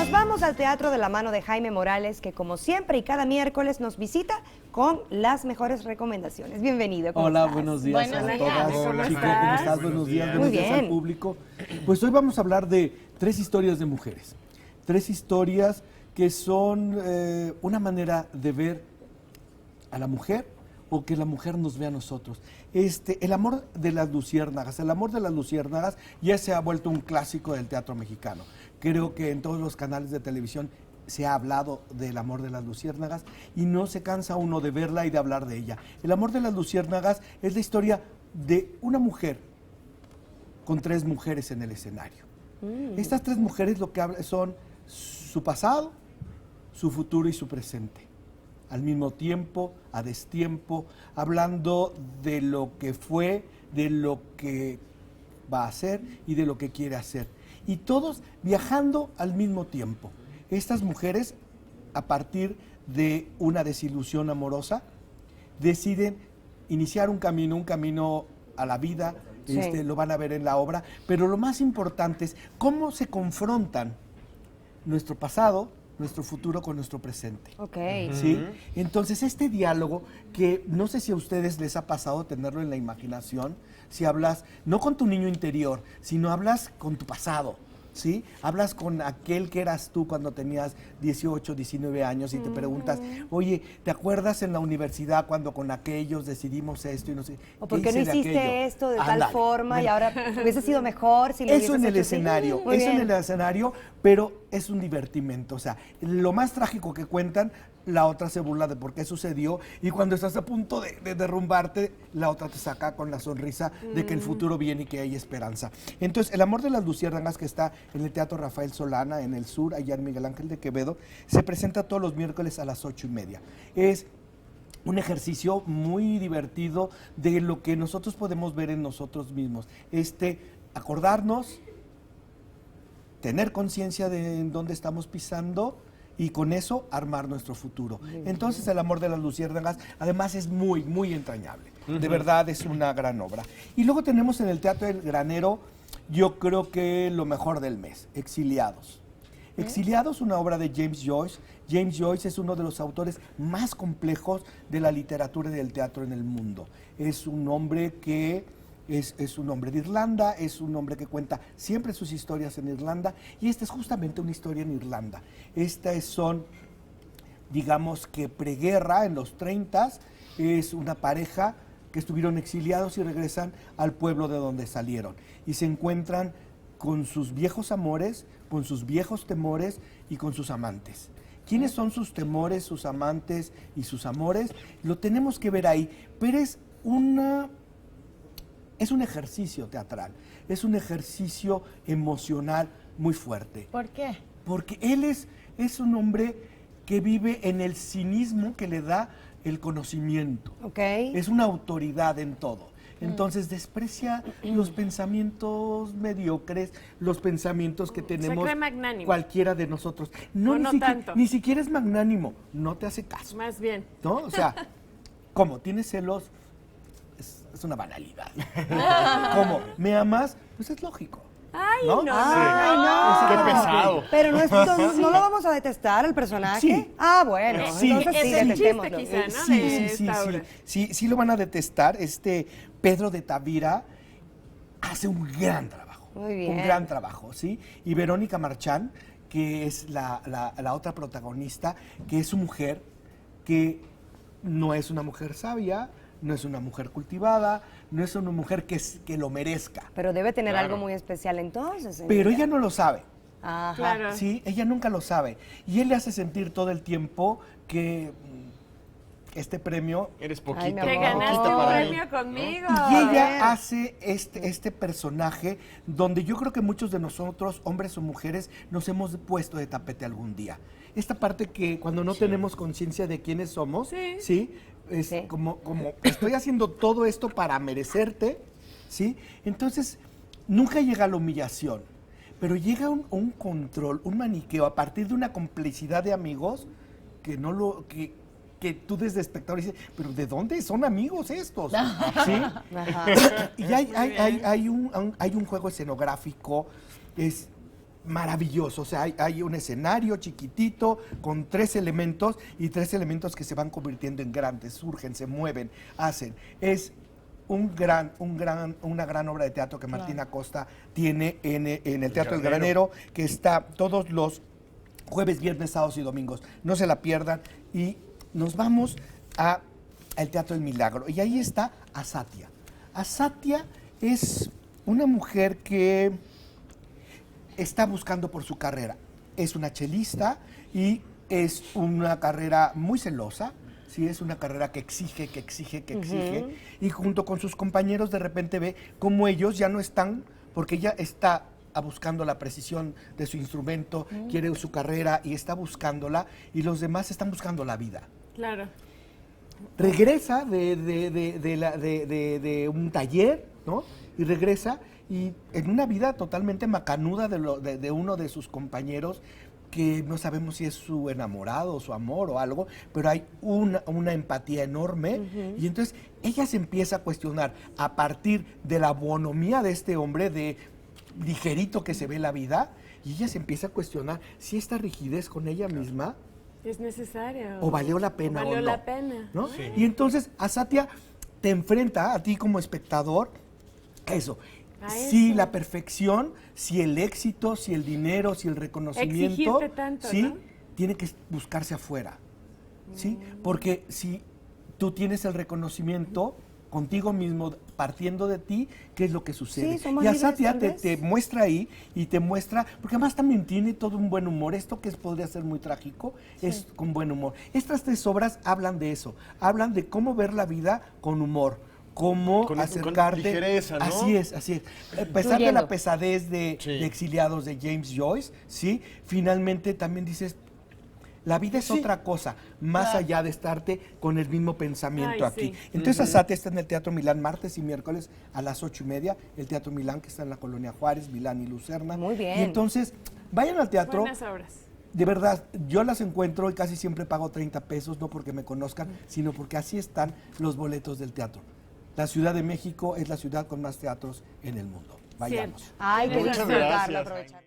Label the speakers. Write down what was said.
Speaker 1: nos vamos al teatro de la mano de Jaime Morales, que como siempre y cada miércoles nos visita con las mejores recomendaciones. Bienvenido. ¿Cómo
Speaker 2: Hola,
Speaker 1: estás?
Speaker 2: buenos días
Speaker 3: Buenos
Speaker 2: a
Speaker 3: días.
Speaker 2: todas.
Speaker 3: ¿Cómo
Speaker 2: Chico,
Speaker 3: estás?
Speaker 2: ¿cómo estás? Buenos días,
Speaker 1: Muy
Speaker 2: buenos días
Speaker 1: bien.
Speaker 2: al público. Pues hoy vamos a hablar de 3 historias de mujeres. 3 historias que son una manera de ver a la mujer o que la mujer nos ve a nosotros. El amor de las luciérnagas. El amor de las luciérnagas ya se ha vuelto un clásico del teatro mexicano. Creo que en todos los canales de televisión se ha hablado del amor de las luciérnagas y no se cansa uno de verla y de hablar de ella. El amor de las luciérnagas es la historia de una mujer con 3 mujeres en el escenario. Estas 3 mujeres lo que hablan son su pasado, su futuro y su presente. Al mismo tiempo, a destiempo, hablando de lo que fue, de lo que va a hacer y de lo que quiere hacer. Y todos viajando al mismo tiempo. Estas mujeres, a partir de una desilusión amorosa, deciden iniciar un camino a la vida,
Speaker 1: Sí.
Speaker 2: Lo van a ver en la obra, pero lo más importante es cómo se confrontan nuestro pasado, nuestro futuro con nuestro presente.
Speaker 1: Ok.
Speaker 2: ¿Sí? Entonces, este diálogo, que no sé si a ustedes les ha pasado tenerlo en la imaginación, si hablas, no con tu niño interior, sino hablas con tu pasado, ¿sí? Hablas con aquel que eras tú cuando tenías 18, 19 años y te preguntas, oye, ¿te acuerdas en la universidad cuando con aquellos decidimos esto y no sé?
Speaker 1: ¿O por qué no
Speaker 2: hice de
Speaker 1: hiciste
Speaker 2: aquello?
Speaker 1: esto de tal
Speaker 2: Ándale.
Speaker 1: forma y
Speaker 2: Bueno,
Speaker 1: ahora hubiese sido mejor si lo
Speaker 2: eso en
Speaker 1: hubieses
Speaker 2: el
Speaker 1: hecho así?
Speaker 2: escenario,
Speaker 1: Muy
Speaker 2: eso en
Speaker 1: bien.
Speaker 2: el escenario, pero es un divertimento. O sea, lo más trágico que cuentan, la otra se burla de por qué sucedió y cuando estás a punto de derrumbarte, la otra te saca con la sonrisa de que el futuro viene y que hay esperanza. Entonces, El amor de las luciérnagas, que está en el Teatro Rafael Solana, en el sur, allá en Miguel Ángel de Quevedo, se presenta todos los miércoles a las 8:30. Es un ejercicio muy divertido de lo que nosotros podemos ver en nosotros mismos. Acordarnos, tener conciencia de en dónde estamos pisando y con eso armar nuestro futuro. Entonces, El amor de las luciérnagas, además, es muy, muy entrañable. De verdad, es una gran obra. Y luego tenemos en el Teatro del Granero, yo creo que lo mejor del mes, Exiliados. Exiliados, una obra de James Joyce. James Joyce es uno de los autores más complejos de la literatura y del teatro en el mundo. Es un hombre que es un hombre de Irlanda, es un hombre que cuenta siempre sus historias en Irlanda, y esta es justamente una historia en Irlanda. Estas son, digamos que preguerra, en los 30s, es una pareja que estuvieron exiliados y regresan al pueblo de donde salieron. Y se encuentran con sus viejos amores, con sus viejos temores y con sus amantes. ¿Quiénes son sus temores, sus amantes y sus amores? Lo tenemos que ver ahí, pero es un ejercicio teatral, es un ejercicio emocional muy fuerte.
Speaker 3: ¿Por qué?
Speaker 2: Porque él es un hombre que vive en el cinismo que le da el conocimiento.
Speaker 1: Ok.
Speaker 2: Es una autoridad en todo. Entonces desprecia los pensamientos mediocres, los pensamientos que tenemos
Speaker 4: cree magnánimo.
Speaker 2: cualquiera de nosotros.
Speaker 4: O no tanto.
Speaker 2: Ni siquiera es magnánimo, no te hace caso.
Speaker 4: Más bien.
Speaker 2: ¿No? O sea, ¿cómo? ¿Tienes celos? Es una banalidad. ¿Cómo? ¿Me amas? Pues es lógico.
Speaker 4: Ay,
Speaker 2: ¿No?
Speaker 4: no.
Speaker 1: Ay, no.
Speaker 2: Qué pesado.
Speaker 1: Pero no lo vamos a detestar, el personaje.
Speaker 2: Sí.
Speaker 1: Ah, bueno.
Speaker 2: Sí.
Speaker 1: Entonces sí,
Speaker 4: Es el chiste
Speaker 1: detestémoslo.
Speaker 4: quizá, ¿no?
Speaker 2: Sí,
Speaker 4: de
Speaker 2: sí, sí,
Speaker 4: esta
Speaker 2: sí,
Speaker 4: obra.
Speaker 2: sí lo van a detestar. Pedro de Tavira hace un gran trabajo.
Speaker 1: Muy bien.
Speaker 2: Un gran trabajo, ¿sí? Y Verónica Marchán, que es la otra protagonista, que es su mujer, que no es una mujer sabia, no es una mujer cultivada, no es una mujer que lo merezca.
Speaker 1: Pero debe tener algo muy especial entonces.
Speaker 2: Pero ella no lo sabe.
Speaker 1: Ajá.
Speaker 4: Claro.
Speaker 2: Sí, ella nunca lo sabe. Y él le hace sentir todo el tiempo que este premio...
Speaker 5: Eres poquito.
Speaker 1: Ay, mi
Speaker 4: Te
Speaker 1: amor.
Speaker 4: ganaste
Speaker 1: Poquito
Speaker 4: un
Speaker 1: para él,
Speaker 4: premio conmigo.
Speaker 2: Y
Speaker 1: Bien.
Speaker 2: ella hace este personaje donde yo creo que muchos de nosotros, hombres o mujeres, nos hemos puesto de tapete algún día. Esta parte que cuando no tenemos conciencia de quiénes somos,
Speaker 4: Sí.
Speaker 2: ¿sí? Es
Speaker 1: Sí.
Speaker 2: como estoy haciendo todo esto para merecerte, ¿sí? Entonces, nunca llega la humillación, pero llega un control, un maniqueo a partir de una complicidad de amigos que no lo... que tú desde espectador dices, pero ¿de dónde son amigos estos? ¿Sí?
Speaker 1: Ajá.
Speaker 2: Y hay un juego escenográfico, es maravilloso. O sea, hay un escenario chiquitito con 3 elementos y 3 elementos que se van convirtiendo en grandes, surgen, se mueven, hacen. Es una gran obra de teatro que Martín Acosta tiene en el Teatro del Granero, que está todos los jueves, viernes, sábados y domingos. No se la pierdan. Y nos vamos al Teatro del Milagro. Y ahí está Asatia. Asatia es una mujer que está buscando por su carrera. Es una chelista y es una carrera muy celosa. Sí, es una carrera que exige. Y junto con sus compañeros de repente ve cómo ellos ya no están, porque ella está buscando la precisión de su instrumento, quiere su carrera y está buscándola, y los demás están buscando la vida.
Speaker 3: Claro.
Speaker 2: Regresa de un taller, ¿no? Y regresa y en una vida totalmente macanuda de uno de sus compañeros, que no sabemos si es su enamorado, su amor o algo, pero hay una empatía enorme. Y entonces ella se empieza a cuestionar a partir de la bonomía de este hombre, de ligerito que se ve la vida, y ella se empieza a cuestionar si esta rigidez con ella misma
Speaker 3: es necesaria.
Speaker 2: O valió la pena o no.
Speaker 3: Valió la pena.
Speaker 2: ¿No?
Speaker 4: Sí.
Speaker 2: Y entonces Asatia te enfrenta a ti como espectador a eso. Si la perfección, si el éxito, si el dinero, si el reconocimiento,
Speaker 3: exigirte tanto,
Speaker 2: ¿sí?
Speaker 3: ¿no?
Speaker 2: Tiene que buscarse afuera. ¿Sí? Porque si tú tienes el reconocimiento contigo mismo, partiendo de ti, ¿qué es lo que sucede?
Speaker 1: Sí, somos
Speaker 2: y
Speaker 1: libres,
Speaker 2: Asatia
Speaker 1: tal
Speaker 2: te
Speaker 1: vez.
Speaker 2: muestra ahí y te muestra, porque además también tiene todo un buen humor. Esto que podría ser muy trágico es con buen humor. Estas 3 obras hablan de eso, hablan de cómo ver la vida con humor, cómo acercarte.
Speaker 4: Con ligereza, ¿no?
Speaker 2: Así es, así es. A pesar de
Speaker 1: Fluyendo.
Speaker 2: la pesadez de Exiliados de James Joyce, ¿sí? Finalmente también dices, la vida es otra cosa, más allá de estarte con el mismo pensamiento
Speaker 3: Ay,
Speaker 2: aquí.
Speaker 3: sí.
Speaker 2: Entonces Asatia está en el Teatro Milán martes y miércoles a las 8:30, el Teatro Milán que está en la Colonia Juárez, Milán y Lucerna.
Speaker 1: Muy bien.
Speaker 2: Y entonces, vayan al teatro.
Speaker 3: Buenas obras.
Speaker 2: De verdad, yo las encuentro y casi siempre pago 30 pesos, no porque me conozcan, sino porque así están los boletos del teatro. La Ciudad de México es la ciudad con más teatros en el mundo. Vayamos.
Speaker 3: Cierto.
Speaker 1: Ay, que
Speaker 3: Muchas
Speaker 1: disfrutarlo,
Speaker 4: gracias,
Speaker 1: aprovechar.